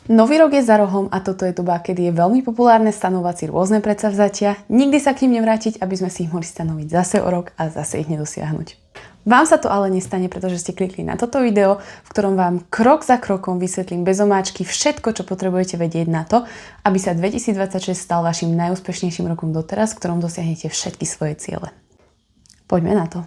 Nový rok je za rohom a toto je doba, kedy je veľmi populárne stanovať si rôzne predsavzatia, nikdy sa k nim nevrátiť, aby sme si ich mohli stanoviť zase o rok a zase ich nedosiahnuť. Vám sa to ale nestane, pretože ste klikli na toto video, v ktorom vám krok za krokom vysvetlím bez omáčky všetko, čo potrebujete vedieť na to, aby sa 2026 stal vašim najúspešnejším rokom doteraz, v ktorom dosiahnete všetky svoje ciele. Poďme na to.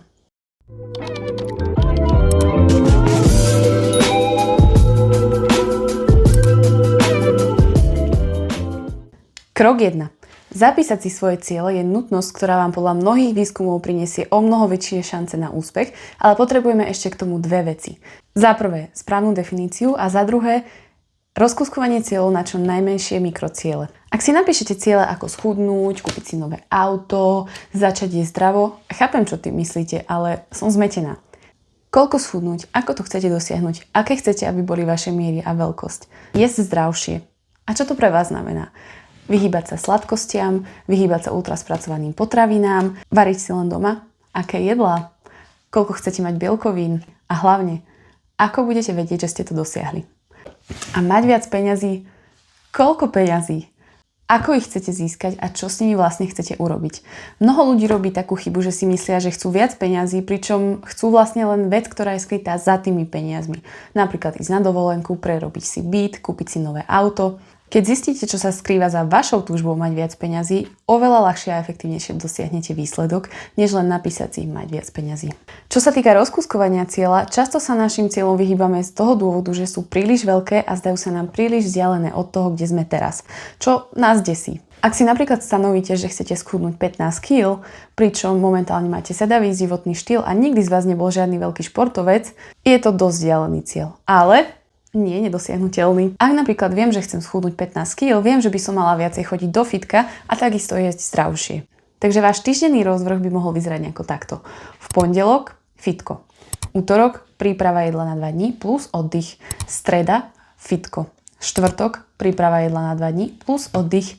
Krok 1. Zapísať si svoje ciele je nutnosť, ktorá vám podľa mnohých výskumov prinesie o mnoho väčšie šance na úspech, ale potrebujeme ešte k tomu dve veci. Za prvé, správnu definíciu a za druhé, rozkúskovanie cieľov na čo najmenšie mikrociele. Ak si napíšete ciele ako schudnúť, kúpiť si nové auto, začať jesť zdravo, chápem, čo tým myslíte, ale som zmetená. Koľko schudnúť, ako to chcete dosiahnuť, aké chcete, aby boli vaše miery a veľkosť. Jesť zdravšie. A čo to pre vás znamená? Vyhýbať sa sladkostiam, vyhýbať sa ultraspracovaným potravinám, variť si len doma, aké jedlá, koľko chcete mať bielkovín a hlavne, ako budete vedieť, že ste to dosiahli. A mať viac peňazí, koľko peňazí, ako ich chcete získať a čo s nimi vlastne chcete urobiť. Mnoho ľudí robí takú chybu, že si myslia, že chcú viac peňazí, pričom chcú vlastne len vec, ktorá je skrytá za tými peniazmi. Napríklad ísť na dovolenku, prerobiť si byt, kúpiť si nové auto. Keď zistíte, čo sa skrýva za vašou túžbou mať viac peňazí, oveľa ľahšie a efektívnejšie dosiahnete výsledok, než len napísať si mať viac peňazí. Čo sa týka rozkúskovania cieľa, často sa našim cieľom vyhýbame z toho dôvodu, že sú príliš veľké a zdajú sa nám príliš vzdialené od toho, kde sme teraz, čo nás desí. Ak si napríklad stanovíte, že chcete schudnúť 15 kg, pričom momentálne máte sedavý životný štýl a nikdy z vás nebol žiadny veľký športovec, je to dosť vzdialený cieľ. Ale nie je nedosiahnuteľný. Ak napríklad viem, že chcem schudnúť 15 kg, viem, že by som mala viacej chodiť do fitka a takisto jesť zdravšie. Takže váš týždenný rozvrh by mohol vyzerať nejako takto. V pondelok fitko. Útorok príprava jedla na 2 dní plus oddych. Streda fitko. Štvrtok príprava jedla na 2 dní plus oddych.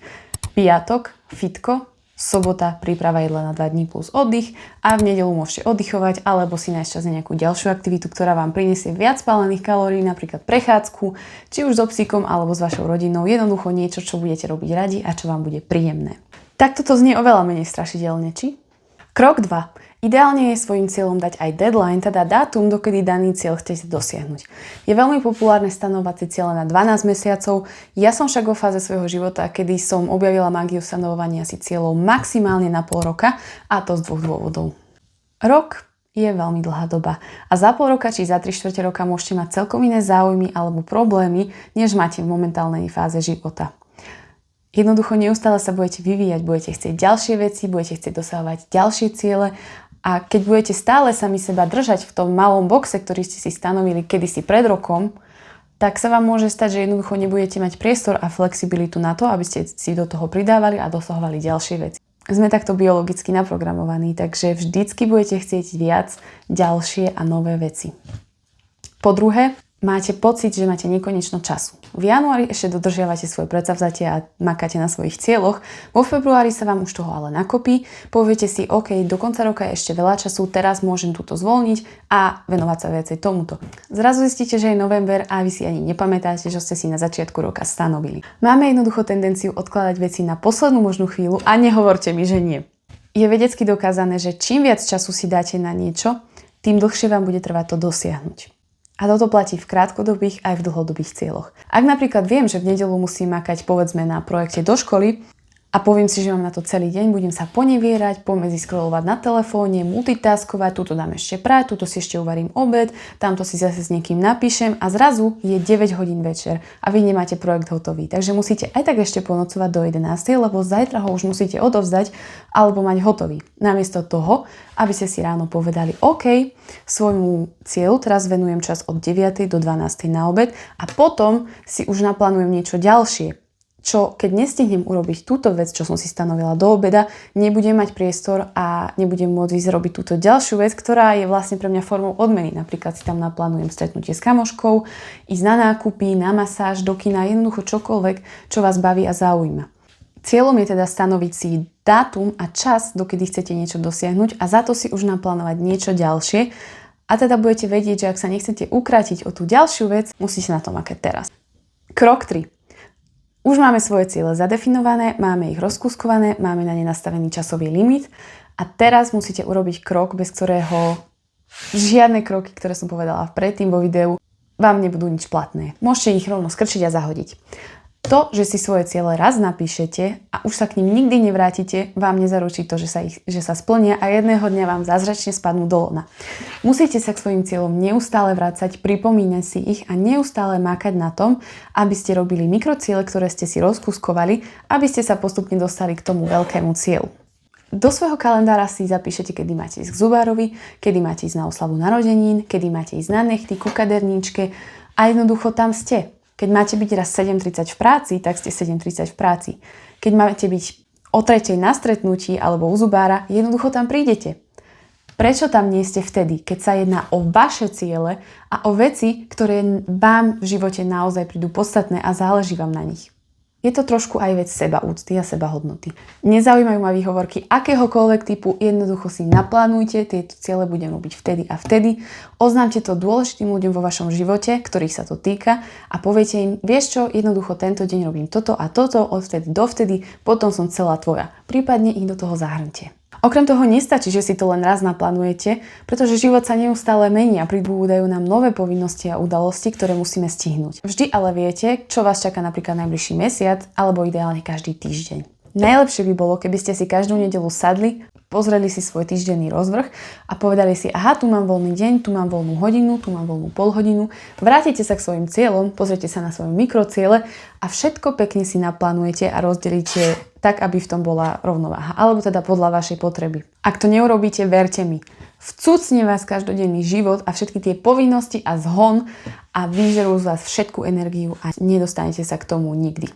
Piatok fitko. Sobota príprava jedla na 2 dní plus oddych a v nedeľu môžete oddychovať alebo si nájsť čas na nejakú ďalšiu aktivitu, ktorá vám prinesie viac spálených kalórií, napríklad prechádzku, či už so psíkom alebo s vašou rodinou, jednoducho niečo, čo budete robiť radi a čo vám bude príjemné. Takto to znie oveľa menej strašidelne, či? Krok 2. Ideálne je svojím cieľom dať aj deadline, teda dátum, dokedy daný cieľ chcete dosiahnuť. Je veľmi populárne stanovať si cieľe na 12 mesiacov. Ja som však vo fáze svojho života, kedy som objavila mágiu stanovovania si cieľov maximálne na pol roka, a to z dvoch dôvodov. Rok je veľmi dlhá doba a za pol roka či za 3/4 roka môžete mať celkom iné záujmy alebo problémy, než máte v momentálnej fáze života. Jednoducho neustále sa budete vyvíjať, budete chcieť ďalšie veci, budete chcieť dosahovať ďalšie ciele a keď budete stále sami seba držať v tom malom boxe, ktorý ste si stanovili kedysi pred rokom, tak sa vám môže stať, že jednoducho nebudete mať priestor a flexibilitu na to, aby ste si do toho pridávali a dosahovali ďalšie veci. Sme takto biologicky naprogramovaní, takže vždycky budete chcieť viac, ďalšie a nové veci. Po druhé, máte pocit, že máte nekonečno času. V januári ešte dodržiavate svoje predsavzatia a makáte na svojich cieľoch. Vo februári sa vám už toho ale nakopí. Poviete si, OK, do konca roka je ešte veľa času, teraz môžem túto zvolniť a venovať sa viacej tomuto. Zrazu zistíte, že je november a vy si ani nepamätáte, že ste si na začiatku roka stanovili. Máme jednoducho tendenciu odkladať veci na poslednú možnú chvíľu a nehovorte mi, že nie. Je vedecky dokázané, že čím viac času si dáte na niečo, tým dlhšie vám bude trvať to dosiahnuť. A toto platí v krátkodobých aj v dlhodobých cieľoch. Ak napríklad viem, že v nedeľu musím makať povedzme na projekte do školy a poviem si, že mám na to celý deň, budem sa ponevierať, pomedzi scrollovať na telefóne, multitaskovať, túto dám ešte prať, túto si ešte uvarím obed, tamto si zase s niekým napíšem a zrazu je 9 hodín večer a vy nemáte projekt hotový. Takže musíte aj tak ešte ponocovať do 11, lebo zajtra ho už musíte odovzdať alebo mať hotový. Namiesto toho, aby ste si ráno povedali, OK, svojmu cieľu teraz venujem čas od 9. do 12. na obed a potom si už naplánujem niečo ďalšie. Čo keď nestihnem urobiť túto vec, čo som si stanovila do obeda, nebudem mať priestor a nebudem môcť ísť robiť túto ďalšiu vec, ktorá je vlastne pre mňa formou odmeny. Napríklad si tam naplánujem stretnutie s kamoškou, ísť na nákupy, na masáž, do kina, jednoducho čokoľvek, čo vás baví a zaujíma. Cieľom je teda stanoviť si dátum a čas, dokedy chcete niečo dosiahnuť a za to si už naplánovať niečo ďalšie a teda budete vedieť, že ak sa nechcete ukrátiť o tú ďalšiu vec, musíte na to makať teraz. Krok 3. Už máme svoje ciele zadefinované, máme ich rozkúskované, máme na ne nastavený časový limit a teraz musíte urobiť krok, bez ktorého žiadne kroky, ktoré som povedala predtým vo videu, vám nebudú nič platné. Môžete ich rovno skrčiť a zahodiť. To, že si svoje ciele raz napíšete a už sa k nim nikdy nevrátite, vám nezaručí to, že sa splnia a jedného dňa vám zázračne spadnú do lona. Musíte sa k svojim cieľom neustále vrácať, pripomínať si ich a neustále mákať na tom, aby ste robili mikrociele, ktoré ste si rozkúskovali, aby ste sa postupne dostali k tomu veľkému cieľu. Do svojho kalendára si zapíšete, kedy máte ísť k zubárovi, kedy máte ísť na oslavu narodenín, kedy máte ísť na nechty, ku kaderníčke a jednoducho tam ste. Keď máte byť raz 7:30 v práci, tak ste 7:30 v práci. Keď máte byť o 3:00 na stretnutí alebo u zubára, jednoducho tam prídete. Prečo tam nie ste vtedy, keď sa jedná o vaše ciele a o veci, ktoré vám v živote naozaj prídu podstatné a záleží vám na nich? Je to trošku aj vec sebaúcty a sebahodnoty. Nezaujímajú ma výhovorky akéhokoľvek typu, jednoducho si naplánujte, tieto ciele budem robiť vtedy a vtedy. Oznámte to dôležitým ľuďom vo vašom živote, ktorých sa to týka a poviete im, vieš čo, jednoducho tento deň robím toto a toto, od vtedy dovtedy, potom som celá tvoja. Prípadne ich do toho zahrňte. Okrem toho nestačí, že si to len raz naplánujete, pretože život sa neustále mení a pribúdajú nám nové povinnosti a udalosti, ktoré musíme stihnúť. Vždy ale viete, čo vás čaká napríklad najbližší mesiac alebo ideálne každý týždeň. Najlepšie by bolo, keby ste si každú nedeľu sadli, pozreli si svoj týždenný rozvrh a povedali si, aha, tu mám voľný deň, tu mám voľnú hodinu, tu mám voľnú polhodinu. Vrátite sa k svojim cieľom, pozrite sa na svoje mikrociele a všetko pekne si naplánujete a rozdelíte tak, aby v tom bola rovnováha, alebo teda podľa vašej potreby. Ak to neurobíte, verte mi, vcucne vás každodenný život a všetky tie povinnosti a zhon a vyžerú z vás všetku energiu a nedostanete sa k tomu nikdy.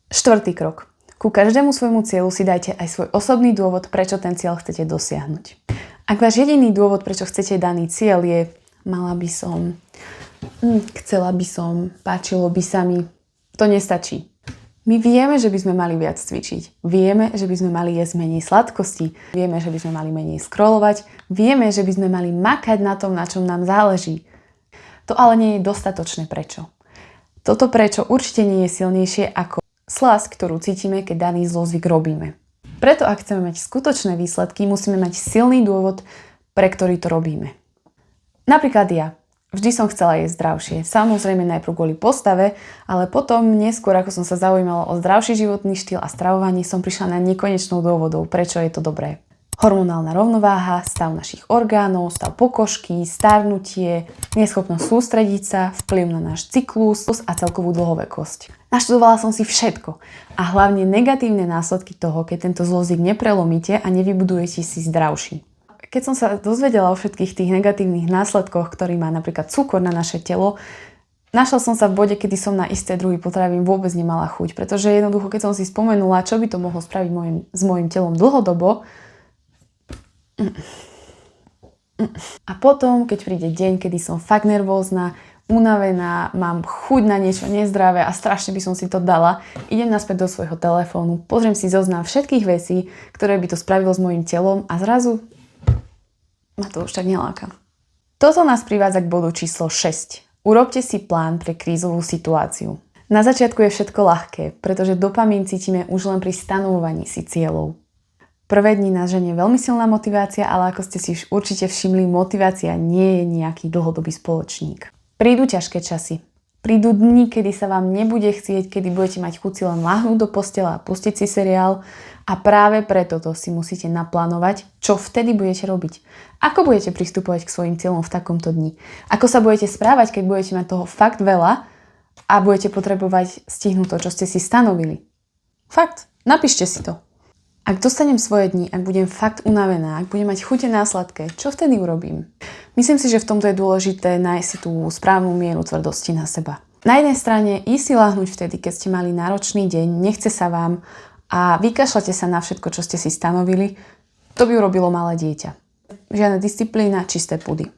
4. krok. Ku každému svojmu cieľu si dajte aj svoj osobný dôvod, prečo ten cieľ chcete dosiahnuť. Ak váš jediný dôvod, prečo chcete daný cieľ je mala by som, chcela by som, páčilo by sa mi, to nestačí. My vieme, že by sme mali viac cvičiť. Vieme, že by sme mali jesť menej sladkosti. Vieme, že by sme mali menej scrollovať. Vieme, že by sme mali makať na tom, na čom nám záleží. To ale nie je dostatočné prečo. Toto prečo určite nie je silnejšie ako slasť, ktorú cítime, keď daný zlozvyk robíme. Preto, ak chceme mať skutočné výsledky, musíme mať silný dôvod, pre ktorý to robíme. Napríklad ja. Vždy som chcela jesť zdravšie. Samozrejme najprv kvôli postave, ale potom neskôr, ako som sa zaujímala o zdravší životný štýl a stravovanie, som prišla na nekonečnú dôvodov, prečo je to dobré. Hormonálna rovnováha, stav našich orgánov, stav pokožky, starnutie, neschopnosť sústrediť sa, vplyv na náš cyklus a celkovú dlhovekosť. Naštudovala som si všetko a hlavne negatívne následky toho, keď tento zlozvyk neprelomíte a nevybudujete si zdravší. Keď som sa dozvedela o všetkých tých negatívnych následkoch, ktorý má napríklad cukor na naše telo, našla som sa v bode, kedy som na isté druhy potravín vôbec nemala chuť, pretože jednoducho, keď som si spomenula, čo by to mohlo spraviť s mojim telom dlhodobo, a potom, keď príde deň, kedy som fakt nervózna, unavená, mám chuť na niečo nezdravé a strašne by som si to dala, idem naspäť do svojho telefónu, pozriem si zoznam všetkých vecí, ktoré by to spravilo s mojim telom a zrazu ma to už tak neláka. Toto nás privádza k bodu číslo 6. Urobte si plán pre krízovú situáciu. Na začiatku je všetko ľahké, pretože dopamín cítime už len pri stanovovaní si cieľov. Prvé dni nás ženie veľmi silná motivácia, ale ako ste si už určite všimli, motivácia nie je nejaký dlhodobý spoločník. Prídu ťažké časy. Prídu dni, kedy sa vám nebude chcieť, kedy budete mať chuť si len láhnuť do postela a pustiť si seriál a práve preto to si musíte naplánovať, čo vtedy budete robiť. Ako budete pristupovať k svojim cieľom v takomto dni? Ako sa budete správať, keď budete mať toho fakt veľa a budete potrebovať stihnúť to, čo ste si stanovili? Fakt, napíšte si to. Ak dostanem svoje dni, ak budem fakt unavená, ak budem mať chute na sladké, čo vtedy urobím? Myslím si, že v tomto je dôležité nájsť si tú správnu mieru tvrdosti na seba. Na jednej strane ísť si láhnuť vtedy, keď ste mali náročný deň, nechce sa vám a vykašľate sa na všetko, čo ste si stanovili, to by urobilo malé dieťa. Žiadna disciplína, čisté pudy.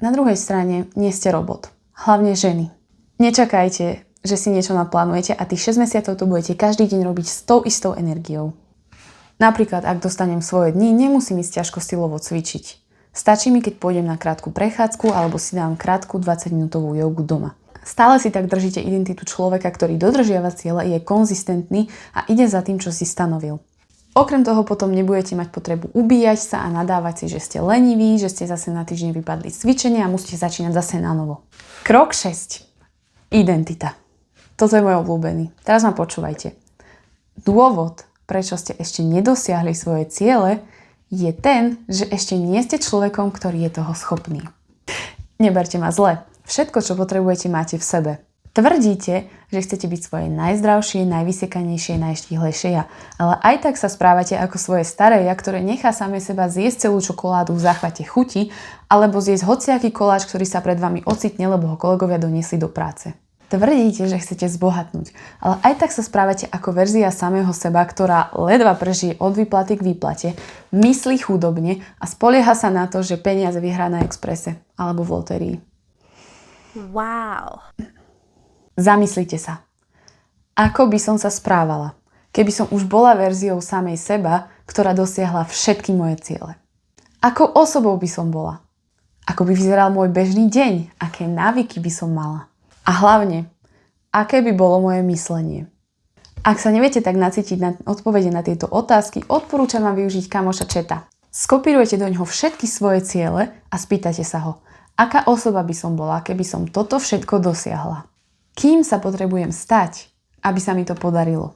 Na druhej strane nie ste robot. Hlavne ženy. Nečakajte, že si niečo naplánujete a tých 6 mesiacov to budete každý deň robiť s tou istou energiou. Napríklad, ak dostanem svoje dni, nemusím ísť ťažko silovo cvičiť. Stačí mi, keď pôjdem na krátku prechádzku alebo si dám krátku 20-minútovú jogu doma. Stále si tak držíte identitu človeka, ktorý dodržiava ciele, je konzistentný a ide za tým, čo si stanovil. Okrem toho potom nebudete mať potrebu ubíjať sa a nadávať si, že ste leniví, že ste zase na týždeň vypadli z cvičenia a musíte začínať zase na novo. Krok 6. Identita. Toto je môj obľúbený. Teraz ma počúvajte. Dôvod, prečo ste ešte nedosiahli svoje ciele, je ten, že ešte nie ste človekom, ktorý je toho schopný. Neberte ma zle. Všetko, čo potrebujete, máte v sebe. Tvrdíte, že chcete byť svoje najzdravšie, najvysiekanejšie, najštíhlejšie ja, ale aj tak sa správate ako svoje staré ja, ktoré nechá samé seba zjesť celú čokoládu v záchvate chuti, alebo zjesť hociaký koláč, ktorý sa pred vami ocitne, lebo ho kolegovia doniesli do práce. Tvrdíte, že chcete zbohatnúť, ale aj tak sa správate ako verzia samého seba, ktorá ledva prežije od výplaty k výplate, myslí chudobne a spolieha sa na to, že peniaze vyhrá na exprese alebo v lotérii. Wow. Zamyslite sa. Ako by som sa správala, keby som už bola verziou samej seba, ktorá dosiahla všetky moje ciele? Akou osobou by som bola? Ako by vyzeral môj bežný deň? Aké návyky by som mala? A hlavne, aké by bolo moje myslenie? Ak sa neviete tak nacítiť na odpovede na tieto otázky, odporúčam vám využiť kamoša Chata. Skopírujete do ňoho všetky svoje ciele a spýtate sa ho, aká osoba by som bola, keby som toto všetko dosiahla? Kým sa potrebujem stať, aby sa mi to podarilo?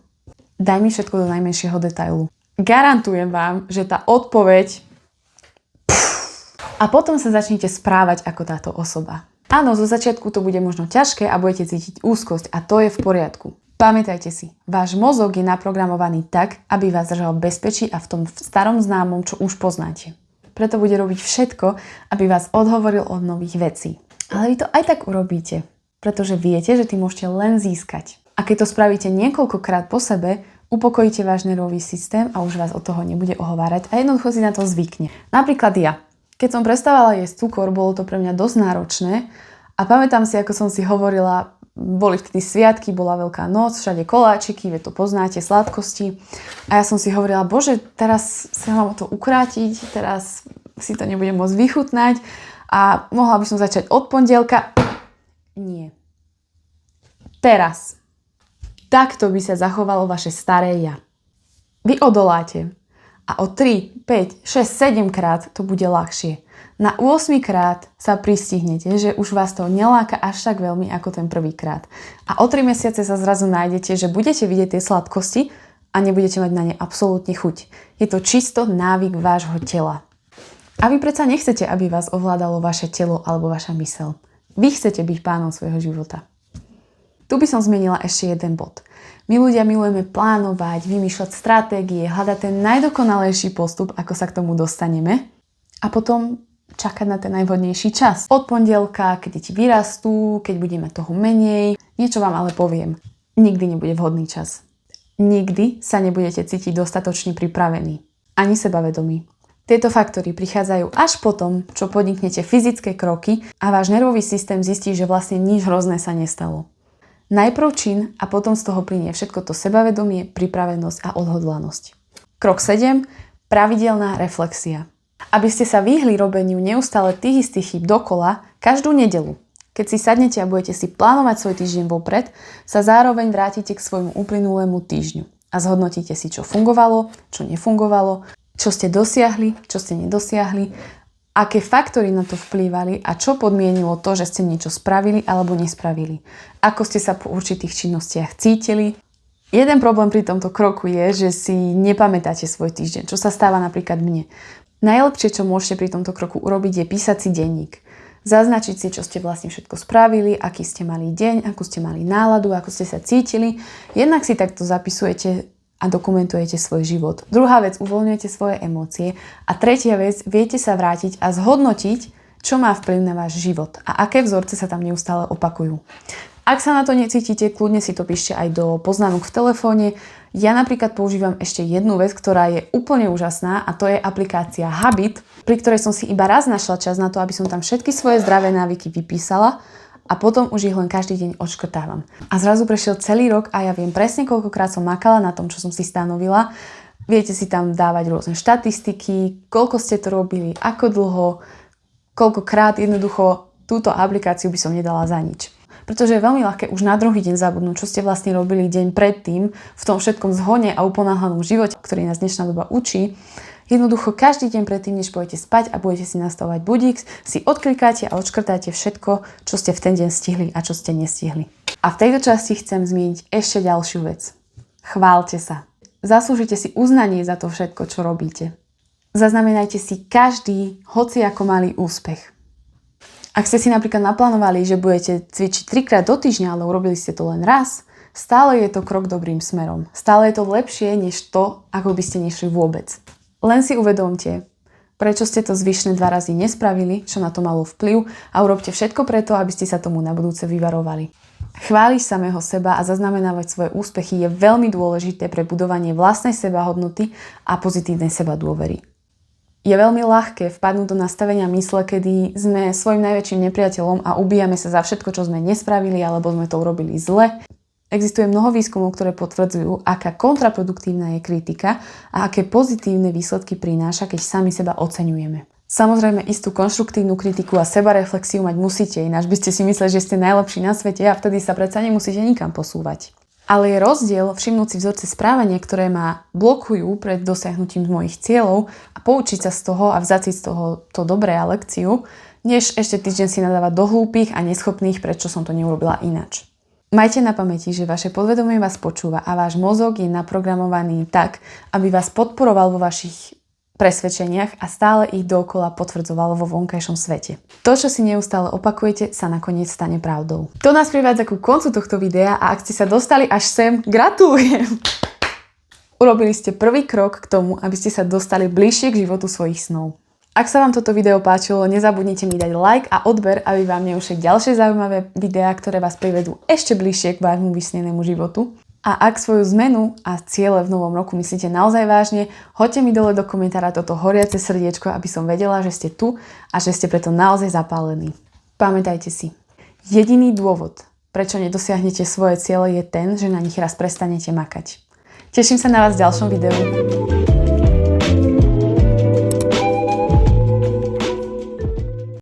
Daj mi všetko do najmenšieho detailu. Garantujem vám, že tá odpoveď... A potom sa začnite správať ako táto osoba. Áno, zo začiatku to bude možno ťažké a budete cítiť úzkosť a to je v poriadku. Pamätajte si, váš mozog je naprogramovaný tak, aby vás držal v bezpečí a v tom starom známom, čo už poznáte. Preto bude robiť všetko, aby vás odhovoril od nových vecí. Ale vy to aj tak urobíte, pretože viete, že tým môžete len získať. A keď to spravíte niekoľkokrát po sebe, upokojíte váš nervový systém a už vás od toho nebude ohovárať a jednoducho si na to zvykne. Napríklad ja. Keď som prestávala jesť cukor, bolo to pre mňa dosť náročné a pamätám si, ako som si hovorila, boli vtedy sviatky, bola Veľká noc, všade koláčiky, vy to poznáte, sladkosti. A ja som si hovorila, bože, teraz sa mám to ukrátiť, teraz si to nebudem môcť vychutnať a mohla by som začať od pondelka. Nie. Teraz. Takto by sa zachovalo vaše staré ja. Vy odoláte a o 3, 5, 6, 7 krát to bude ľahšie. Na 8 krát sa pristihnete, že už vás to neláka až tak veľmi ako ten prvýkrát. A o 3 mesiace sa zrazu nájdete, že budete vidieť tie sladkosti a nebudete mať na ne absolútne chuť. Je to čisto návyk vášho tela. A vy predsa nechcete, aby vás ovládalo vaše telo alebo vaša myseľ. Vy chcete byť pánom svojho života. Tu by som zmenila ešte jeden bod. My ľudia milujeme plánovať, vymýšľať stratégie, hľadať ten najdokonalejší postup, ako sa k tomu dostaneme a potom čakať na ten najvhodnejší čas. Od pondelka, keď deti vyrastú, keď budeme toho menej. Niečo vám ale poviem. Nikdy nebude vhodný čas. Nikdy sa nebudete cítiť dostatočne pripravení. Ani sebavedomí. Tieto faktory prichádzajú až potom, čo podniknete fyzické kroky a váš nervový systém zistí, že vlastne nič hrozné sa nestalo. Najprv čin a potom z toho plynie všetko to sebavedomie, pripravenosť a odhodlanosť. Krok 7. Pravidelná reflexia. Aby ste sa vyhli robeniu neustále tých istých chýb dokola, každú nedeľu, keď si sadnete a budete si plánovať svoj týždeň vopred, sa zároveň vrátite k svojmu uplynulému týždňu a zhodnotíte si, čo fungovalo, čo nefungovalo, čo ste dosiahli, čo ste nedosiahli, aké faktory na to vplývali a čo podmienilo to, že ste niečo spravili alebo nespravili. Ako ste sa po určitých činnostiach cítili. Jeden problém pri tomto kroku je, že si nepamätáte svoj týždeň, čo sa stáva napríklad mne. Najlepšie, čo môžete pri tomto kroku urobiť, je písať si denník. Zaznačiť si, čo ste vlastne všetko spravili, aký ste mali deň, akú ste mali náladu, ako ste sa cítili. Jednak si takto zapisujete a dokumentujete svoj život. Druhá vec, uvoľňujete svoje emócie. A tretia vec, viete sa vrátiť a zhodnotiť, čo má vplyv na váš život a aké vzorce sa tam neustále opakujú. Ak sa na to necítite, kľudne si to píšte aj do poznámok v telefóne. Ja napríklad používam ešte jednu vec, ktorá je úplne úžasná a to je aplikácia Habit, pri ktorej som si iba raz našla čas na to, aby som tam všetky svoje zdravé návyky vypísala a potom už ich len každý deň odškrtávam. A zrazu prešiel celý rok a ja viem presne, koľkokrát som makala na tom, čo som si stanovila. Viete si tam dávať rôzne štatistiky, koľko ste to robili, ako dlho, koľkokrát, jednoducho túto aplikáciu by som nedala za nič. pretože je veľmi ľahké už na druhý deň zabudnúť, čo ste vlastne robili deň predtým v tom všetkom zhone a uponáhlanom živote, ktorý nás dnešná doba učí. Jednoducho každý deň predtým, než pôjdete spať a budete si nastavovať budík, si odklikáte a odškrtáte všetko, čo ste v ten deň stihli a čo ste nestihli. A v tejto časti chcem zmieniť ešte ďalšiu vec. Chváľte sa. Zaslúžite si uznanie za to všetko, čo robíte. Zaznamenajte si každý, hoci ako malý úspech. Ak ste si napríklad naplánovali, že budete cvičiť 3-krát do týždňa, ale urobili ste to len raz, stále je to krok dobrým smerom. Stále je to lepšie, než to, ako by ste nešli vôbec. Len si uvedomte, prečo ste to zvyšné 2 razy nespravili, čo na to malo vplyv a urobte všetko preto, aby ste sa tomu na budúce vyvarovali. Chváliť samého seba a zaznamenávať svoje úspechy je veľmi dôležité pre budovanie vlastnej sebahodnoty a pozitívnej sebadôvery. Je veľmi ľahké vpadnúť do nastavenia mysle, kedy sme svojim najväčším nepriateľom a ubíjame sa za všetko, čo sme nespravili alebo sme to urobili zle. Existuje mnoho výskumov, ktoré potvrdzujú, aká kontraproduktívna je kritika a aké pozitívne výsledky prináša, keď sami seba oceňujeme. Samozrejme, istú konštruktívnu kritiku a sebareflexiu mať musíte, ináč by ste si mysleli, že ste najlepší na svete a vtedy sa predsa nemusíte nikam posúvať. Ale je rozdiel všimnúť si vzorce správania, ktoré ma blokujú pred dosiahnutím mojich cieľov a poučiť sa z toho a vzáť si z toho to dobré a lekciu, než ešte týždeň si nadávať do hlúpych a neschopných, prečo som to neurobila ináč. Majte na pamäti, že vaše podvedomie vás počúva a váš mozog je naprogramovaný tak, aby vás podporoval vo vašich presvedčeniach a stále ich dookola potvrdzoval vo vonkajšom svete. To, čo si neustále opakujete, sa nakoniec stane pravdou. To nás privádza ku koncu tohto videa a ak ste sa dostali až sem, gratulujem! Urobili ste prvý krok k tomu, aby ste sa dostali bližšie k životu svojich snov. Ak sa vám toto video páčilo, nezabudnite mi dať like a odber, aby vám neušli ďalšie zaujímavé videá, ktoré vás privedú ešte bližšie k vášmu vysnenému životu. A ak svoju zmenu a ciele v novom roku myslíte naozaj vážne, hoďte mi dole do komentára toto horiace srdiečko, aby som vedela, že ste tu a že ste preto naozaj zapálení. Pamätajte si, jediný dôvod, prečo nedosiahnete svoje ciele je ten, že na nich raz prestanete makať. Teším sa na vás v ďalšom videu.